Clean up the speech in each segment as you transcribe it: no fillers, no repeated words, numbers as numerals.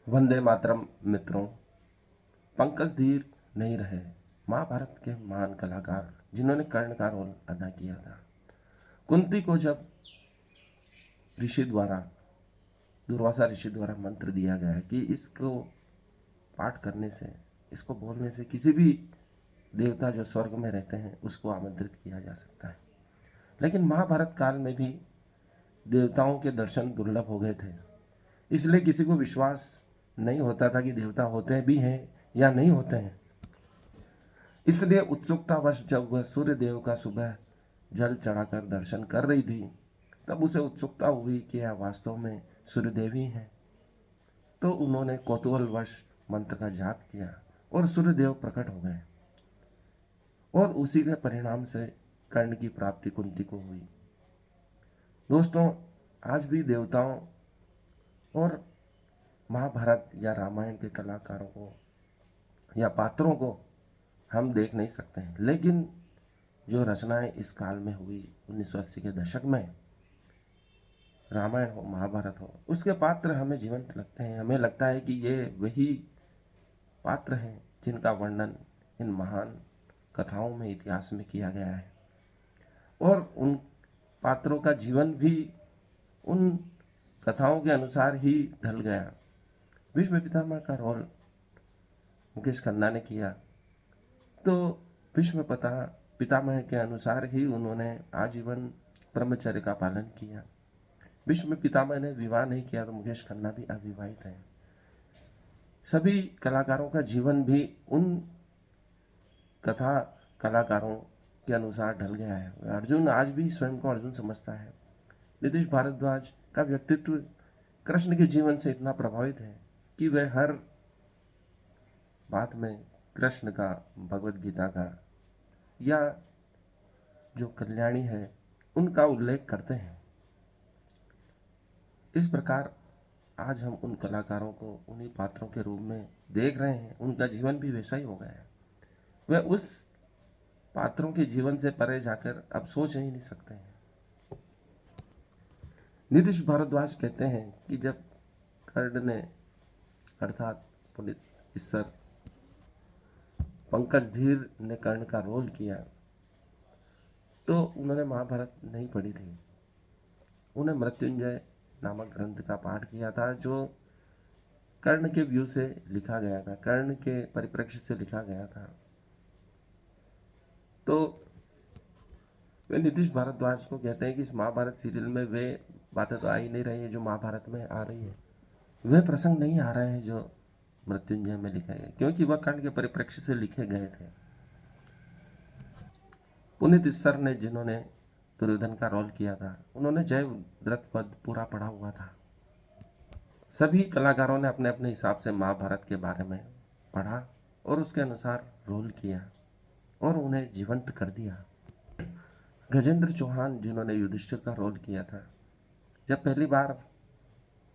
वंदे मातरम मित्रों। पंकज धीर नहीं रहे महाभारत के महान कलाकार जिन्होंने कर्ण का रोल अदा किया था। कुंती को जब ऋषि द्वारा दुर्वासा ऋषि द्वारा मंत्र दिया गया कि इसको पाठ करने से, इसको बोलने से किसी भी देवता जो स्वर्ग में रहते हैं उसको आमंत्रित किया जा सकता है, लेकिन महाभारत काल में भी देवताओं के दर्शन दुर्लभ हो गए थे। इसलिए किसी को विश्वास नहीं होता था कि देवता होते भी हैं या नहीं होते हैं। इसलिए उत्सुकतावश जब वह सूर्य देव का सुबह जल चढ़ाकर दर्शन कर रही थी, तब उसे उत्सुकता हुई कि यह वास्तव में सूर्यदेव ही हैं। तो उन्होंने कौतूहलवश मंत्र का जाप किया और सूर्यदेव प्रकट हो गए, और उसी के परिणाम से कर्ण की प्राप्ति कुंती को हुई। दोस्तों, आज भी देवताओं और महाभारत या रामायण के कलाकारों को या पात्रों को हम देख नहीं सकते हैं, लेकिन जो रचनाएं इस काल में हुई 1980 के दशक में, रामायण हो महाभारत हो, उसके पात्र हमें जीवंत लगते हैं। हमें लगता है कि ये वही पात्र हैं जिनका वर्णन इन महान कथाओं में, इतिहास में किया गया है, और उन पात्रों का जीवन भी उन कथाओं के अनुसार ही ढल गया। भीष्म पितामह का रोल मुकेश खन्ना ने किया, तो भीष्म पितामह के अनुसार ही उन्होंने आजीवन ब्रह्मचर्य का पालन किया। भीष्म पितामह ने विवाह नहीं किया, तो मुकेश खन्ना भी अविवाहित हैं। सभी कलाकारों का जीवन भी उन कथा कलाकारों के अनुसार ढल गया है। अर्जुन आज भी स्वयं को अर्जुन समझता है। नीतीश भारद्वाज का व्यक्तित्व कृष्ण के जीवन से इतना प्रभावित है कि वह हर बात में कृष्ण का, भगवत गीता का या जो कल्याणी है उनका उल्लेख करते हैं। इस प्रकार आज हम उन कलाकारों को उन्हीं पात्रों के रूप में देख रहे हैं। उनका जीवन भी वैसा ही हो गया है। वह उस पात्रों के जीवन से परे जाकर अब सोच ही नहीं सकते हैं। नीतीश भारद्वाज कहते हैं कि जब कर्ण ने, अर्थात पुनीत ईश्वर पंकज धीर ने कर्ण का रोल किया, तो उन्होंने महाभारत नहीं पढ़ी थी। उन्हें मृत्युंजय नामक ग्रंथ का पाठ किया था, जो कर्ण के व्यू से लिखा गया था, कर्ण के परिप्रेक्ष्य से लिखा गया था। तो वे नीतीश भारद्वाज को कहते हैं कि इस महाभारत सीरियल में वे बातें तो आ ही नहीं रही है जो महाभारत में आ रही है, वे प्रसंग नहीं आ रहे हैं जो मृत्युंजय में लिखे गए, क्योंकि वह कर्ण के परिप्रेक्ष्य से लिखे गए थे। पुनीत ईश्वर ने, जिन्होंने दुर्योधन का रोल किया था, उन्होंने जय द्रथ पद पूरा पढ़ा हुआ था। सभी कलाकारों ने अपने अपने हिसाब से महाभारत के बारे में पढ़ा और उसके अनुसार रोल किया और उन्हें जीवंत कर दिया। गजेंद्र चौहान, जिन्होंने युधिष्ठिर का रोल किया था, जब पहली बार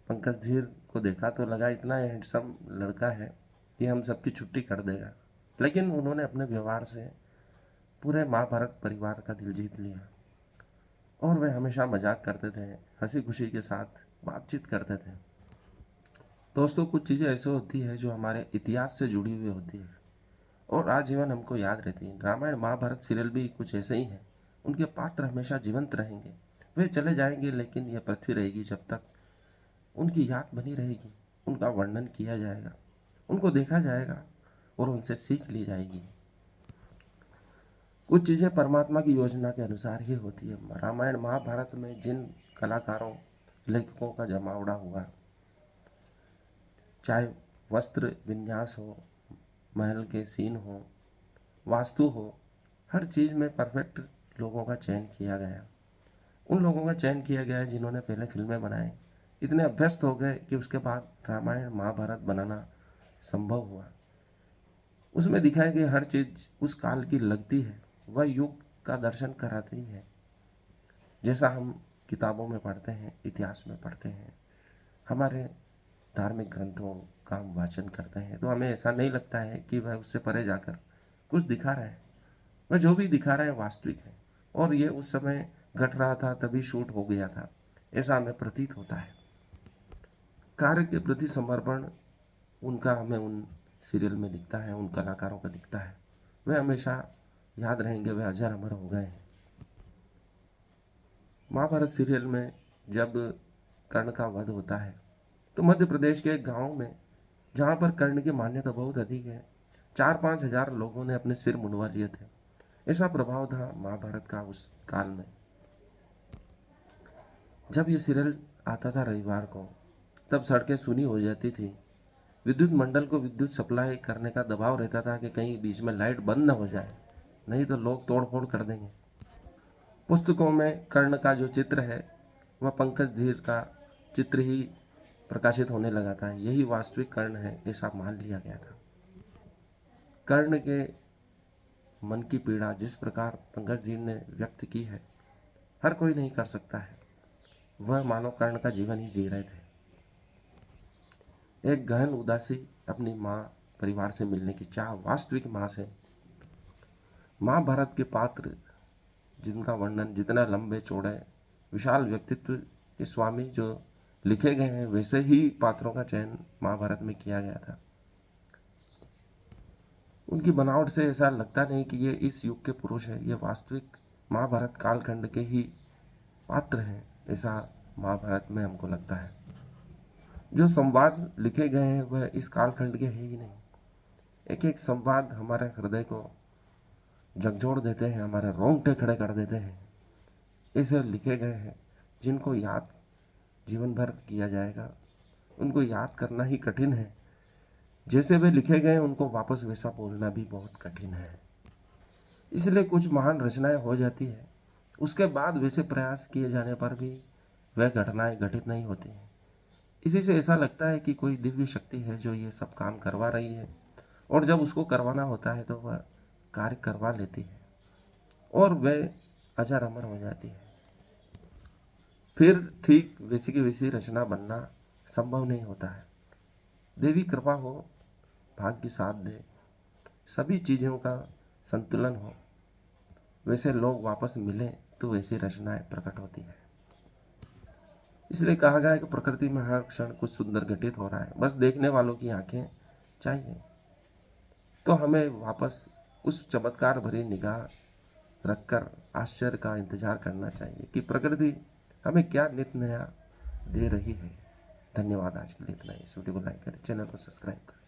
पंकज धीर को देखा तो लगा इतना हैंडसम लड़का है कि हम सबकी छुट्टी कर देगा, लेकिन उन्होंने अपने व्यवहार से पूरे महाभारत परिवार का दिल जीत लिया और वे हमेशा मजाक करते थे, हंसी खुशी के साथ बातचीत करते थे। दोस्तों, कुछ चीज़ें ऐसी होती है जो हमारे इतिहास से जुड़ी हुई होती है और आजीवन हमको याद रहती है। रामायण महाभारत सीरियल भी कुछ ऐसे ही है। उनके पात्र हमेशा जीवंत रहेंगे। वे चले जाएंगे, लेकिन यह पृथ्वी रहेगी जब तक उनकी याद बनी रहेगी, उनका वर्णन किया जाएगा, उनको देखा जाएगा और उनसे सीख ली जाएगी। कुछ चीज़ें परमात्मा की योजना के अनुसार ही होती है। रामायण महाभारत में जिन कलाकारों, लेखकों का जमावड़ा हुआ, चाहे वस्त्र विन्यास हो, महल के सीन हो, वास्तु हो, हर चीज़ में परफेक्ट लोगों का चयन किया गया। उन लोगों का चयन किया गया है जिन्होंने पहले फिल्में बनाई, इतने अभ्यस्त हो गए कि उसके बाद रामायण महाभारत बनाना संभव हुआ। उसमें दिखाई गई हर चीज़ उस काल की लगती है, वह युग का दर्शन कराती है। जैसा हम किताबों में पढ़ते हैं, इतिहास में पढ़ते हैं, हमारे धार्मिक ग्रंथों का हम वाचन करते हैं, तो हमें ऐसा नहीं लगता है कि वह उससे परे जाकर कुछ दिखा रहा है। वह जो भी दिखा रहा है वास्तविक है और ये उस समय घट रहा था, तभी शूट हो गया था, ऐसा हमें प्रतीत होता है। कार्य के प्रति समर्पण उनका हमें उन सीरियल में दिखता है, उन कलाकारों का दिखता है। वे हमेशा याद रहेंगे, वे अजर अमर हो गए हैं। महाभारत सीरियल में जब कर्ण का वध होता है तो मध्य प्रदेश के एक गांव में, जहां पर कर्ण की मान्यता बहुत अधिक है, 4-5 हजार लोगों ने अपने सिर मुंडवा लिए थे। ऐसा प्रभाव था महाभारत का उस काल में। जब ये सीरियल आता था रविवार को, तब सड़कें सूनी हो जाती थी। विद्युत मंडल को विद्युत सप्लाई करने का दबाव रहता था कि कहीं बीच में लाइट बंद न हो जाए, नहीं तो लोग तोड़ फोड़ कर देंगे। पुस्तकों में कर्ण का जो चित्र है वह पंकज धीर का चित्र ही प्रकाशित होने लगा था। यही वास्तविक कर्ण है, ऐसा मान लिया गया था। कर्ण के मन की पीड़ा जिस प्रकार पंकज धीर ने व्यक्त की है, हर कोई नहीं कर सकता है। वह मानो कर्ण का जीवन ही जी रहे थे। एक गहन उदासी, अपनी माँ, परिवार से मिलने की चाह, वास्तविक माँ से। महाभारत के पात्र जिनका वर्णन जितना लंबे चौड़े विशाल व्यक्तित्व के स्वामी जो लिखे गए हैं, वैसे ही पात्रों का चयन महाभारत में किया गया था। उनकी बनावट से ऐसा लगता नहीं कि ये इस युग के पुरुष हैं, ये वास्तविक महाभारत कालखंड के ही पात्र हैं, ऐसा महाभारत में हमको लगता है। जो संवाद लिखे गए हैं वह इस कालखंड के हैं ही नहीं। एक एक संवाद हमारे हृदय को झकझोर देते हैं, हमारे रोंगटे खड़े कर देते हैं। ऐसे लिखे गए हैं जिनको याद जीवन भर किया जाएगा। उनको याद करना ही कठिन है। जैसे वे लिखे गए उनको वापस वैसा बोलना भी बहुत कठिन है। इसलिए कुछ महान रचनाएं हो जाती है, उसके बाद वैसे प्रयास किए जाने पर भी वह घटनाएं घटित नहीं होती हैं। इसी से ऐसा लगता है कि कोई दिव्य शक्ति है जो ये सब काम करवा रही है, और जब उसको करवाना होता है तो वह कार्य करवा लेती है और वह अजर अमर हो जाती है। फिर ठीक वैसी की वैसी रचना बनना संभव नहीं होता है। देवी कृपा हो, भाग्य साथ दे, सभी चीज़ों का संतुलन हो, वैसे लोग वापस मिलें तो वैसी रचनाएं प्रकट होती है। इसलिए कहा गया है कि प्रकृति में हर क्षण कुछ सुंदर घटित हो रहा है, बस देखने वालों की आंखें चाहिए। तो हमें वापस उस चमत्कार भरी निगाह रखकर आश्चर्य का इंतजार करना चाहिए कि प्रकृति हमें क्या नित नया दे रही है। धन्यवाद। आज के लिए इतना ही। इस वीडियो को लाइक करें, चैनल को सब्सक्राइब करें।